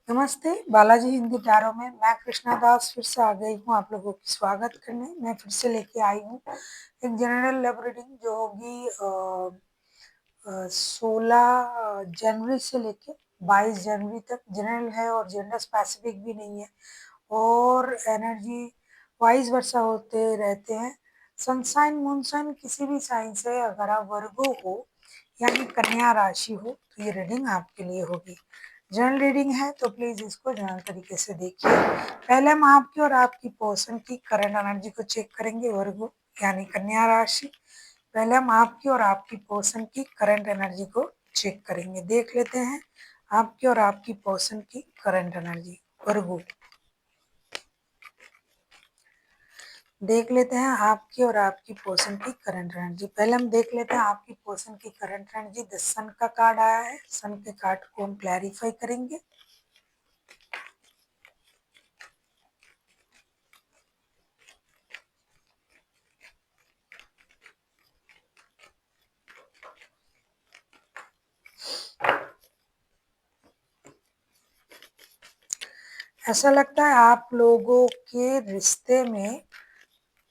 नमस्ते, बालाजी हिंदी टैरो में मैं कृष्णा दास फिर से आ गई हूँ आप लोगों की स्वागत करने। मैं फिर से लेके आई हूँ एक जनरल लव रीडिंग जो होगी 16 जनवरी से लेके 22 जनवरी तक। जनरल है और जेंडर स्पेसिफिक भी नहीं है और एनर्जी वाइज वर्षा होते रहते हैं। सनसाइन मूनसाइन किसी भी साइन से अगर आप वर्गो हो यानी कन्या राशि हो तो ये रीडिंग आपके लिए होगी। जनरल रीडिंग है तो प्लीज इसको जनरल तरीके से देखिए। पहले हम आपकी और आपकी पर्सन की करंट एनर्जी को चेक करेंगे, वर्गो यानी कन्या राशि। पहले हम आपकी और आपकी पर्सन की करंट एनर्जी को चेक करेंगे। देख लेते हैं आपकी और आपकी पर्सन की करंट एनर्जी। वर्गो देख लेते हैं आपकी और आपकी पर्सन की करंट एनर्जी। पहले हम देख लेते हैं आपकी पर्सन की करंट एनर्जी। द सन का कार्ड आया है, सन के कार्ड को हम क्लैरिफाई करेंगे। ऐसा लगता है आप लोगों के रिश्ते में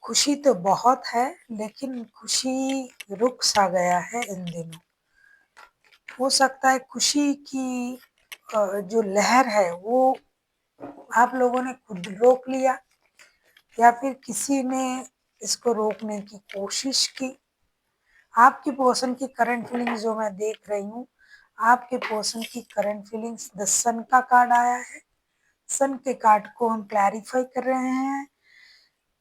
खुशी तो बहुत है लेकिन खुशी रुक सा गया है इन दिनों। हो सकता है खुशी की जो लहर है वो आप लोगों ने खुद रोक लिया या फिर किसी ने इसको रोकने की कोशिश की। आपकी पर्सन की करंट फीलिंग्स जो मैं देख रही हूँ, आपके पर्सन की करंट फीलिंग्स, द सन का कार्ड आया है। सन के कार्ड को हम क्लैरिफाई कर रहे हैं।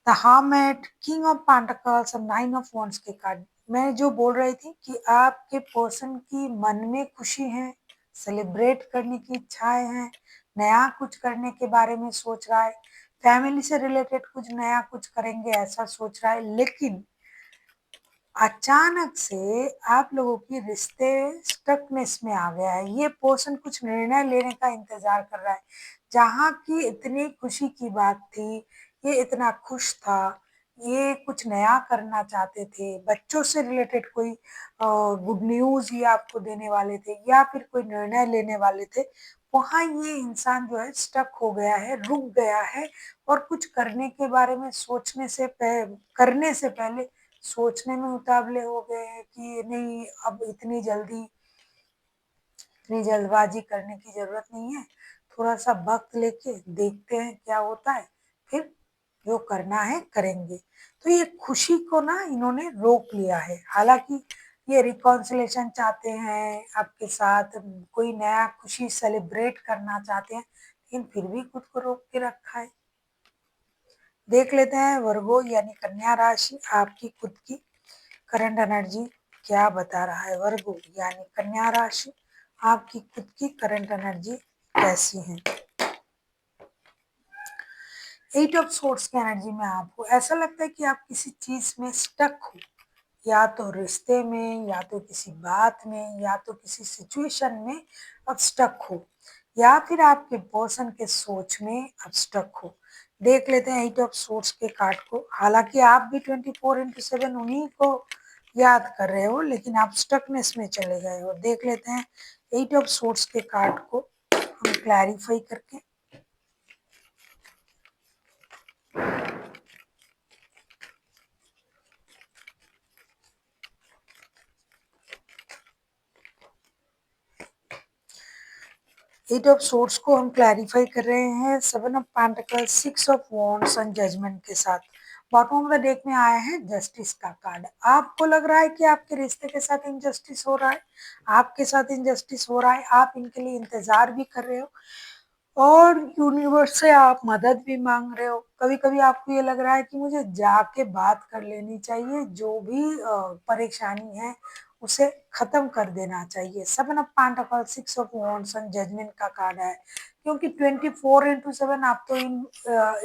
The hermit, king of pentacles और नाइन ऑफ वॉन्ड्स के कार्ड। मैं जो बोल रही थी कि आपके पर्सन की मन में खुशी है, सेलिब्रेट करने की इच्छाएं हैं, नया कुछ करने के बारे में सोच रहा है, फैमिली से रिलेटेड कुछ नया कुछ करेंगे ऐसा सोच रहा है। लेकिन अचानक से आप लोगों की रिश्ते स्टकनेस में आ गया है। ये पर्सन कुछ निर्णय लेने का इंतजार कर रहा है। जहाँ की इतनी खुशी की बात थी, ये इतना खुश था, ये कुछ नया करना चाहते थे, बच्चों से रिलेटेड कोई गुड न्यूज ये आपको देने वाले थे या फिर कोई निर्णय लेने वाले थे, वहाँ ये इंसान जो है स्टक हो गया है, रुक गया है और कुछ करने के बारे में करने से पहले सोचने में उतावले हो गए हैं कि नहीं अब इतनी जल्दबाजी करने की जरूरत नहीं है, थोड़ा सा वक्त लेके देखते हैं क्या होता है, फिर जो करना है करेंगे। तो ये खुशी को ना इन्होंने रोक लिया है। हालांकि ये रिकॉन्सिलेशन चाहते हैं आपके साथ, कोई नया खुशी सेलिब्रेट करना चाहते हैं, लेकिन फिर भी खुद को रोक के रखा है। देख लेते हैं वर्गो यानी कन्या राशि आपकी खुद की करंट एनर्जी क्या बता रहा है। वर्गो यानी कन्या राशि आपकी खुद की करंट एनर्जी कैसी है। एट ऑफ सोर्स की एनर्जी में आपको ऐसा लगता है कि आप किसी चीज में स्टक हो, या तो रिश्ते में या तो किसी बात में या तो किसी सिचुएशन में अब स्टक हो, या फिर आपके पर्सन के सोच में अब स्टक हो। देख लेते हैं एट ऑफ सोर्स के कार्ड को। हालांकि आप भी 24/7 उन्हीं को याद कर रहे हो लेकिन आप स्टकनेस में चले गए हो। देख लेते हैं एट ऑफ सोर्स के कार्ड को हम क्लैरिफाई करके। एट ऑफ सोर्स को हम क्लैरिफाई कर रहे हैं seven of pentacles, six of wands and judgement के साथ। बॉटम ऑफ द डेक में आया है जस्टिस का कार्ड। आपको लग रहा है कि आपके रिश्ते के साथ इनजस्टिस हो रहा है, आपके साथ इनजस्टिस हो रहा है, आप इनके लिए इंतजार भी कर रहे हो और यूनिवर्स से आप मदद भी मांग रहे हो। कभी कभी आपको ये लग रहा है कि मुझे जाके बात कर लेनी चाहिए, जो भी परेशानी है उसे खत्म कर देना चाहिए। Seven of pentacles, six of wands and judgement का कार्ड है। क्योंकि 24/7 आप तो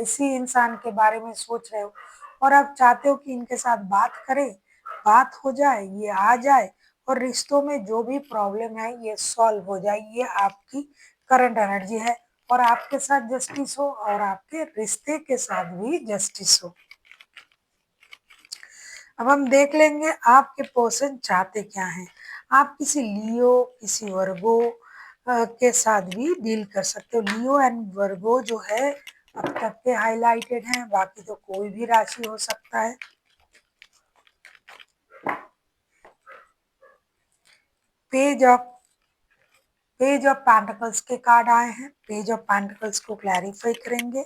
इसी इंसान के बारे में सोच रहे हो और आप चाहते हो कि इनके साथ बात करें, बात हो जाए, ये आ जाए और रिश्तों में जो भी प्रॉब्लम है ये सॉल्व हो जाए। ये आपकी करंट एनर्जी है और आपके साथ जस्टिस हो और आपके रिश्ते के साथ भी जस्टिस हो। अब हम देख लेंगे आपके पर्सन चाहते क्या हैं। आप किसी लियो, किसी वर्गो के साथ भी डील कर सकते हो। लियो एंड वर्गो जो है अब तक के हाईलाइटेड हैं, बाकी तो कोई भी राशि हो सकता है। पेज ऑफ पेंटिकल्स के कार्ड आए हैं, पेज ऑफ पेंटिकल्स को क्लैरिफाई करेंगे।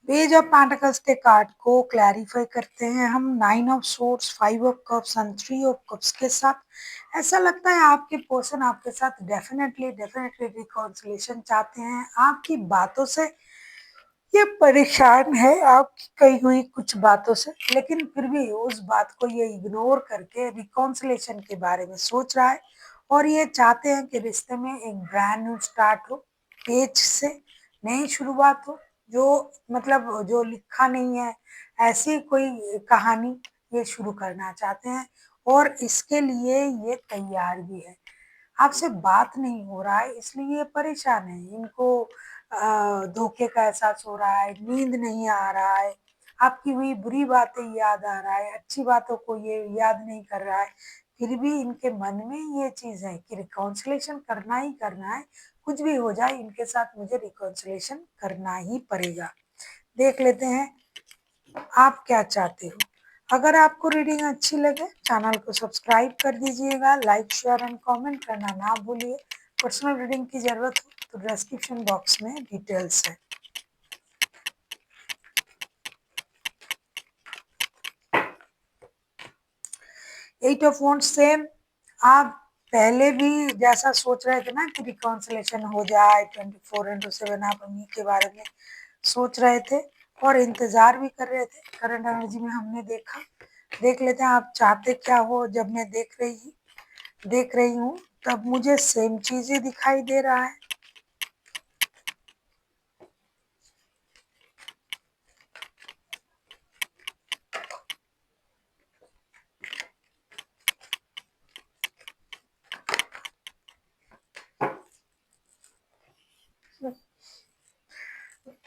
पेज ऑफ पेंटिकल्स के कार्ड को क्लैरिफाई करते हैं हम 9 of swords, 5 of cups and 3 of cups के साथ। ऐसा लगता है आपके पर्सन आपके साथ डेफिनेटली रिकॉन्सिलेशन चाहते हैं। आपकी बातों से ये परेशान है, आपकी कही हुई कुछ बातों से, लेकिन फिर भी उस बात को ये इग्नोर करके रिकॉन्सिलेशन के बारे में सोच रहा है और ये चाहते हैं कि रिश्ते में एक ब्रांड न्यू स्टार्ट हो, पेज से नई शुरुआत हो, जो मतलब जो लिखा नहीं है ऐसी कोई कहानी ये शुरू करना चाहते हैं और इसके लिए ये तैयार भी है। आपसे बात नहीं हो रहा है इसलिए ये परेशान है। इनको धोखे का एहसास हो रहा है, नींद नहीं आ रहा है, आपकी हुई बुरी बातें याद आ रहा है, अच्छी बातों को ये याद नहीं कर रहा है। फिर भी इनके मन में ये चीज़ है कि रिकॉन्सिलेशन करना ही करना है, कुछ भी हो जाए इनके साथ मुझे रिकॉन्सिलेशन करना ही पड़ेगा। देख लेते हैं आप क्या चाहते हो। अगर आपको रीडिंग अच्छी लगे चैनल को सब्सक्राइब कर दीजिएगा, लाइक शेयर एंड कमेंट करना ना भूलिए। पर्सनल रीडिंग की जरूरत हो तो डिस्क्रिप्शन बॉक्स में डिटेल्स है। एट ऑफ वॉन्ड्स सेम, आप पहले भी जैसा सोच रहे थे ना कि रिकॉन्सिलेशन हो जाए, 24/7 आप अम्मी के बारे में सोच रहे थे और इंतजार भी कर रहे थे। करंट एनर्जी में हमने देखा। देख लेते हैं आप चाहते क्या हो। जब मैं देख रही हूँ तब मुझे सेम चीज ही दिखाई दे रहा है।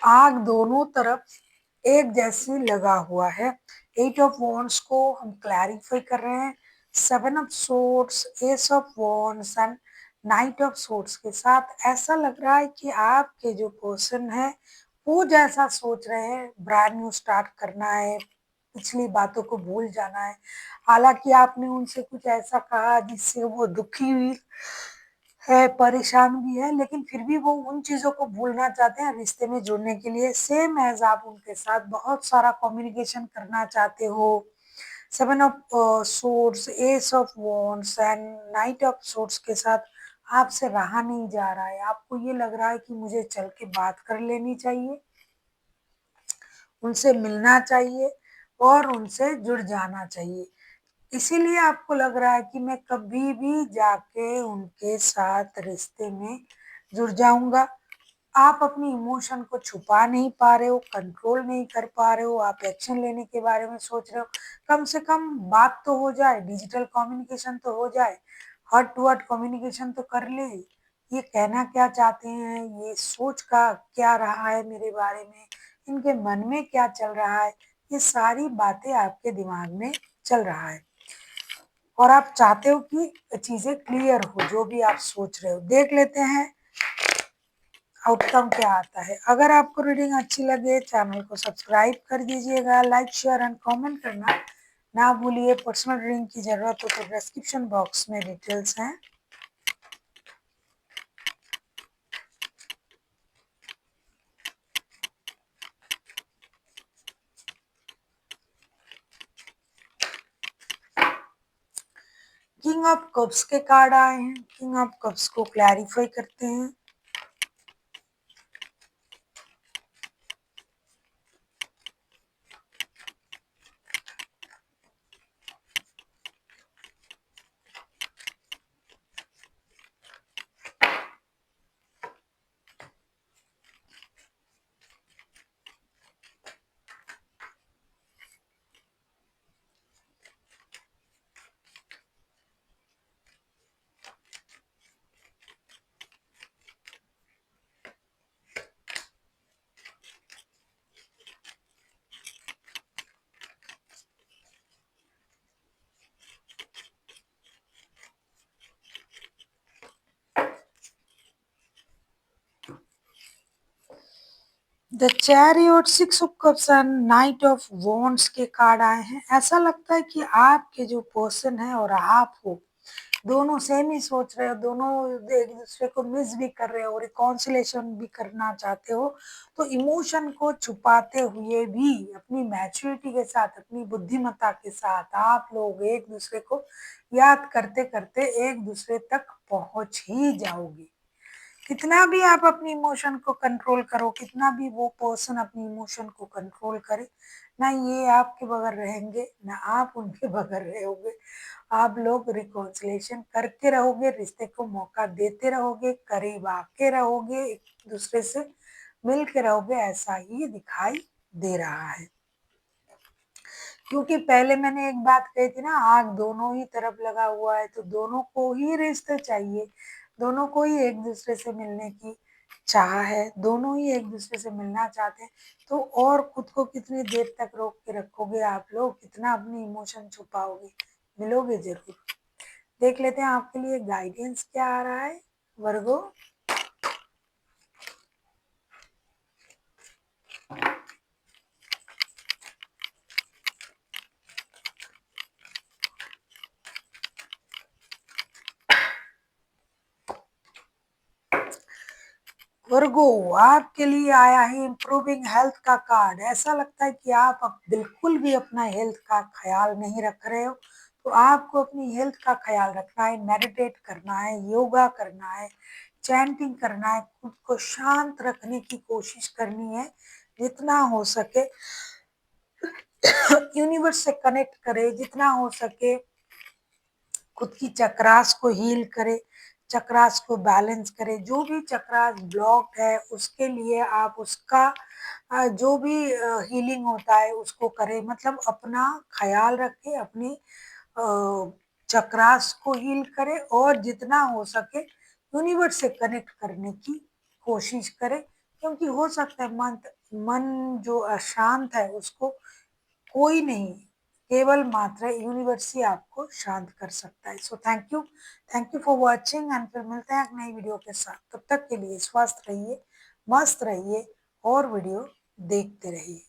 आग दोनों तरफ एक जैसी लगा हुआ है। एट ऑफ वॉन्ड्स को हम क्लैरिफाई कर रहे हैं 7 of swords, S of wands and night of swords के साथ। ऐसा लग रहा है कि आपके जो पर्सन है वो जैसा सोच रहे हैं, ब्रांड न्यू स्टार्ट करना है, पिछली बातों को भूल जाना है। हालांकि आपने उनसे कुछ ऐसा कहा जिससे वो दुखी हुई है, परेशान भी है, लेकिन फिर भी वो उन चीज़ों को भूलना चाहते हैं रिश्ते में जुड़ने के लिए। सेम एज़ आप उनके साथ बहुत सारा कम्युनिकेशन करना चाहते हो। 7 of swords, S of wands and night of swords के साथ आपसे रहा नहीं जा रहा है। आपको ये लग रहा है कि मुझे चल के बात कर लेनी चाहिए, उनसे मिलना चाहिए और उनसे जुड़ जाना चाहिए। इसीलिए आपको लग रहा है कि मैं कभी भी जाके उनके साथ रिश्ते में जुड़ जाऊंगा। आप अपनी इमोशन को छुपा नहीं पा रहे हो, कंट्रोल नहीं कर पा रहे हो, आप एक्शन लेने के बारे में सोच रहे हो। कम से कम बात तो हो जाए, डिजिटल कम्युनिकेशन तो हो जाए, हार्ट टू हार्ट कम्युनिकेशन तो कर ले। ये कहना क्या चाहते हैं, ये सोच का क्या रहा है मेरे बारे में, इनके मन में क्या चल रहा है, ये सारी बातें आपके दिमाग में चल रहा है और आप चाहते हो कि चीजें क्लियर हो, जो भी आप सोच रहे हो। देख लेते हैं आउटकम क्या आता है। अगर आपको रीडिंग अच्छी लगे चैनल को सब्सक्राइब कर दीजिएगा, लाइक शेयर एंड कमेंट करना ना भूलिए। पर्सनल रीडिंग की जरूरत हो तो डिस्क्रिप्शन बॉक्स में डिटेल्स हैं। किंग ऑफ कप्स के कार्ड आए हैं, किंग ऑफ कप्स को क्लैरिफाई करते हैं। The chariot, six of cups and night of wands के कार्ड आए हैं। ऐसा लगता है कि आपके जो पर्सन है और आप हो, दोनों सेम ही सोच रहे हो, दोनों एक दूसरे को मिस भी कर रहे हो, रिकॉन्सिलेशन भी करना चाहते हो। तो इमोशन को छुपाते हुए भी अपनी मैच्योरिटी के साथ, अपनी बुद्धिमत्ता के साथ आप लोग एक दूसरे को याद करते करते एक दूसरे तक पहुंच ही जाओगे। कितना भी आप अपनी इमोशन को कंट्रोल करो, कितना भी वो पर्सन अपनी इमोशन को कंट्रोल करे, ना ये आपके बगैर रहेंगे, ना आप उनके बगैर रहोगे। आप लोग रिकॉन्सिलेशन करके रहोगे, रिश्ते को मौका देते रहोगे, करीब आके रहोगे, एक दूसरे से मिल के रहोगे, ऐसा ही दिखाई दे रहा है। क्योंकि पहले मैंने एक बात कही थी ना, आग दोनों ही तरफ लगा हुआ है, तो दोनों को ही रिश्ते चाहिए, दोनों को ही एक दूसरे से मिलने की चाह है, दोनों ही एक दूसरे से मिलना चाहते हैं। तो और खुद को कितनी देर तक रोक के रखोगे आप लोग, कितना अपनी इमोशन छुपाओगे? मिलोगे जरूर। देख लेते हैं आपके लिए गाइडेंस क्या आ रहा है वर्गो। वर्गो, आपके लिए आया है इम्प्रूविंग हेल्थ का कार्ड। ऐसा लगता है कि आप अब बिल्कुल भी अपना हेल्थ का ख्याल नहीं रख रहे हो। तो आपको अपनी हेल्थ का ख्याल रखना है, मेडिटेट करना है, योगा करना है, चैंटिंग करना है, खुद को शांत रखने की कोशिश करनी है जितना हो सके। यूनिवर्स से कनेक्ट करे जितना हो सके, खुद की चक्रास को हील करे, चक्रास को बैलेंस करे। जो भी चक्रास ब्लॉक है उसके लिए आप उसका जो भी हीलिंग होता है उसको करें। मतलब अपना ख्याल रखे, अपनी चक्रास को हील करे और जितना हो सके यूनिवर्स से कनेक्ट करने की कोशिश करे। क्योंकि हो सकता है मन जो अशांत है उसको कोई नहीं, केवल मात्र यूनिवर्स ही आपको शांत कर सकता है। So thank you for watching and फिर मिलते हैं एक नई वीडियो के साथ। तब तक के लिए स्वस्थ रहिए, मस्त रहिए और वीडियो देखते रहिए।